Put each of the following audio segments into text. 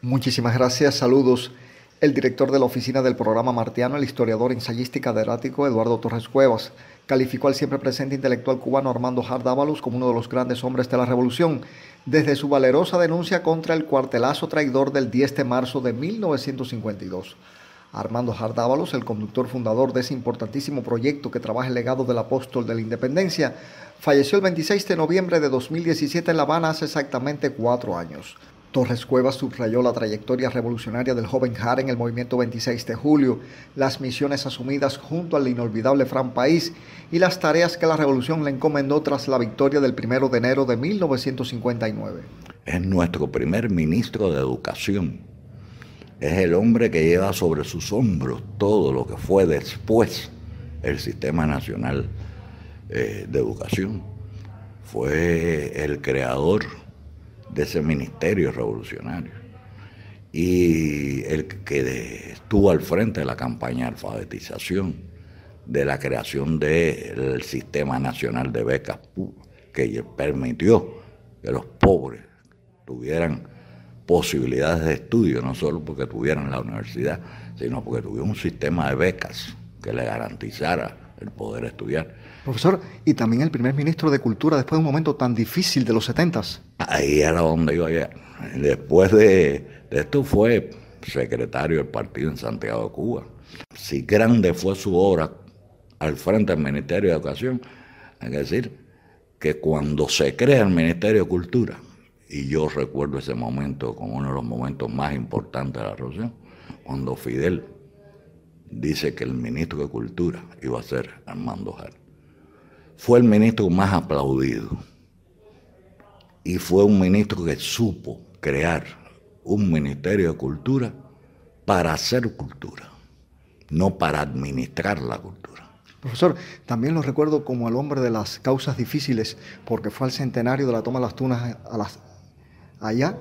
Muchísimas gracias, saludos. El director de la oficina del programa Martiano, el historiador, ensayista y catedrático Eduardo Torres Cuevas, calificó al siempre presente intelectual cubano Armando Hart Dávalos como uno de los grandes hombres de la revolución, desde su valerosa denuncia contra el cuartelazo traidor del 10 de marzo de 1952. Armando Hart Dávalos, el conductor fundador de ese importantísimo proyecto que trabaja el legado del apóstol de la independencia, falleció el 26 de noviembre de 2017 en La Habana hace exactamente 4 años. Torres Cuevas subrayó la trayectoria revolucionaria del joven Hart en el movimiento 26 de julio, las misiones asumidas junto al inolvidable Fran País y las tareas que la revolución le encomendó tras la victoria del 1 de enero de 1959. Es nuestro primer ministro de Educación. Es el hombre que lleva sobre sus hombros todo lo que fue después el Sistema Nacional de Educación. Fue el creador de ese ministerio revolucionario y el que estuvo al frente de la campaña de alfabetización, de la creación del Sistema Nacional de Becas, que permitió que los pobres tuvieran posibilidades de estudio, no solo porque tuvieran la universidad, sino porque tuvieron un sistema de becas que le garantizara el poder estudiar. Profesor, y también el primer ministro de Cultura después de un momento tan difícil de los 70s. Ahí era donde iba allá. Después de esto fue secretario del partido en Santiago de Cuba. Si grande fue su obra al frente del Ministerio de Educación, hay que decir que cuando se crea el Ministerio de Cultura, y yo recuerdo ese momento como uno de los momentos más importantes de la revolución, cuando Fidel dice que el ministro de Cultura iba a ser Armando Hart. Fue el ministro más aplaudido y fue un ministro que supo crear un ministerio de cultura para hacer cultura, no para administrar la cultura. Profesor, también lo recuerdo como el hombre de las causas difíciles, porque fue al centenario de la toma de las Tunas allá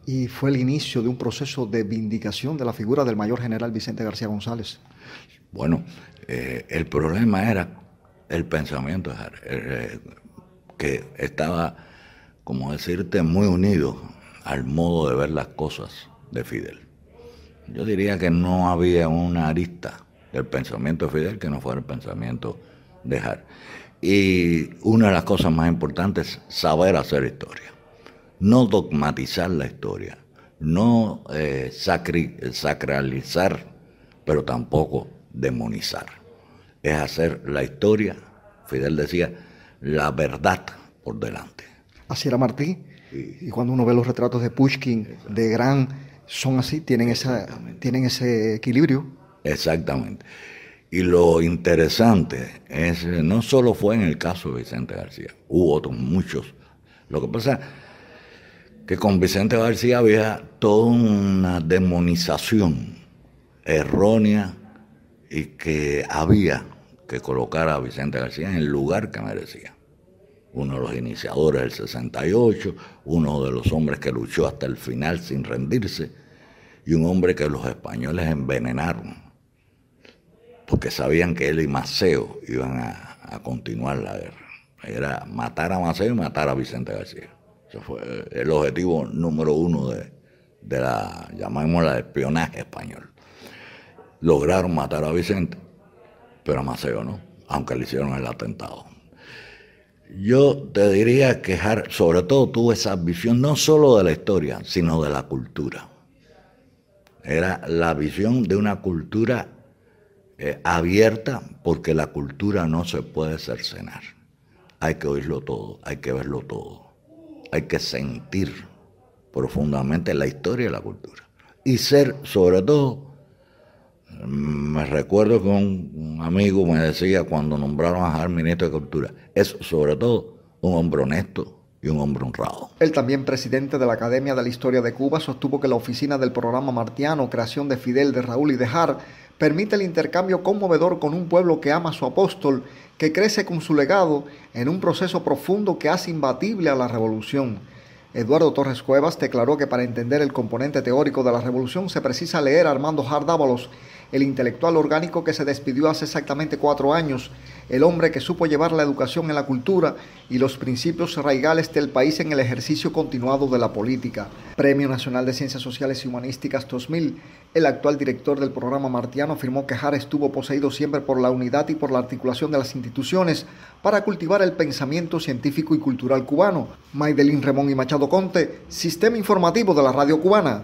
y fue el inicio de un proceso de vindicación de la figura del mayor general Vicente García González. Bueno, el problema era el pensamiento de Hart, que estaba, como decirte, muy unido al modo de ver las cosas de Fidel. Yo diría que no había una arista del pensamiento de Fidel que no fuera el pensamiento de Hart. Y una de las cosas más importantes es saber hacer historia, no dogmatizar la historia, no sacralizar, pero tampoco demonizar. Es hacer la historia, Fidel decía, la verdad por delante. Así era Martí, y cuando uno ve los retratos de Pushkin, de Gran, son así, tienen ese equilibrio. Exactamente. Y lo interesante es, no solo fue en el caso de Vicente García, hubo otros muchos. Lo que pasa es que con Vicente García había toda una demonización errónea y que había que colocar a Vicente García en el lugar que merecía. Uno de los iniciadores del 68, uno de los hombres que luchó hasta el final sin rendirse, y un hombre que los españoles envenenaron, porque sabían que él y Maceo iban a continuar la guerra. Era matar a Maceo y matar a Vicente García. Ese fue el objetivo número uno de la, llamémosla, de espionaje español. Lograron matar a Vicente, pero a Maceo no, aunque le hicieron el atentado. Yo te diría que Hart, sobre todo, tuvo esa visión no solo de la historia, sino de la cultura. Era la visión de una cultura abierta, porque la cultura no se puede cercenar. Hay que oírlo todo, hay que verlo todo. Hay que sentir profundamente la historia y la cultura. Y ser, sobre todo, me recuerdo que un amigo me decía cuando nombraron a Hart ministro de Cultura, es sobre todo un hombre honesto y un hombre honrado. El también presidente de la Academia de la Historia de Cuba sostuvo que la oficina del programa Martiano, creación de Fidel, de Raúl y de Hart, permite el intercambio conmovedor con un pueblo que ama a su apóstol, que crece con su legado en un proceso profundo que hace imbatible a la revolución. Eduardo Torres Cuevas declaró que para entender el componente teórico de la revolución se precisa leer a Armando Hart Dávalos, el intelectual orgánico que se despidió hace exactamente 4 años, el hombre que supo llevar la educación en la cultura y los principios raigales del país en el ejercicio continuado de la política. Premio Nacional de Ciencias Sociales y Humanísticas 2000, el actual director del programa Martiano afirmó que Jara estuvo poseído siempre por la unidad y por la articulación de las instituciones para cultivar el pensamiento científico y cultural cubano. Maydelín Remón y Machado Conte, Sistema Informativo de la Radio Cubana.